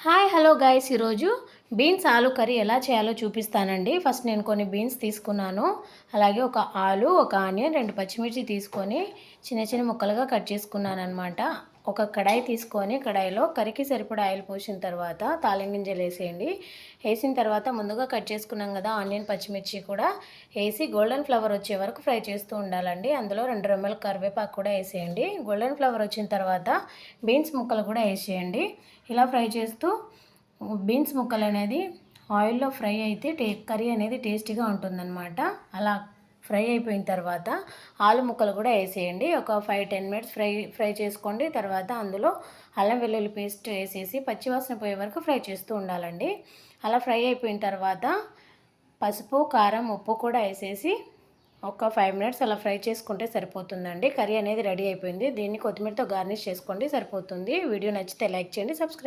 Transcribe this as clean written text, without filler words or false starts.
Hi hello guys, ఈరోజు beans ఆలు curry ఎలా చేయాలో చూపిస్తానండి. ఫస్ట్ నేను కొన్ని బీన్స్ తీసుకున్నాను. అలాగే ఒక ఆలు, ఒక ఆనియన్, 2 పచ్చిమిర్చి తీసుకొని చిన్న చిన్న ముక్కలుగా కట్ చేసుకున్నాను అనమాట. ఒక కడాయి తీసుకొని కడాయిలో కర్రీకి సరిపడా ఆయిల్ పోసిన తర్వాత తాలింపు గింజలు వేసేయండి. వేసిన తర్వాత ముందుగా కట్ చేసుకున్నాం కదా ఆనియన్, పచ్చిమిర్చి కూడా వేసి గోల్డెన్ ఫ్లవర్ వచ్చే వరకు ఫ్రై చేస్తూ ఉండాలండి. అందులో 2 రెమ్మల కరివేపాకు కూడా వేసేయండి. గోల్డెన్ ఫ్లవర్ వచ్చిన తర్వాత బీన్స్ ముక్కలు కూడా వేసేయండి. ఇలా ఫ్రై చేస్తూ బీన్స్ ముక్కలు అనేది ఆయిల్లో ఫ్రై అయితే కర్రీ అనేది టేస్టీగా ఉంటుందన్నమాట. అలా ఫ్రై అయిపోయిన తర్వాత ఆలు ముక్కలు కూడా వేసేయండి. ఒక 5-10 మినిట్స్ ఫ్రై చేసుకోండి. తర్వాత అందులో అల్లం వెల్లుల్లి పేస్ట్ వేసేసి పచ్చివాసన పోయే వరకు ఫ్రై చేస్తూ ఉండాలండి. అలా ఫ్రై అయిపోయిన తర్వాత పసుపు, కారం, ఉప్పు కూడా వేసేసి ఒక 5 మినిట్స్ అలా ఫ్రై చేసుకుంటే సరిపోతుందండి. కర్రీ అనేది రెడీ అయిపోయింది. దీన్ని కొత్తిమీరతో గార్నిష్ చేసుకోండి, సరిపోతుంది. వీడియో నచ్చితే లైక్ చేయండి, సబ్స్క్రైబ్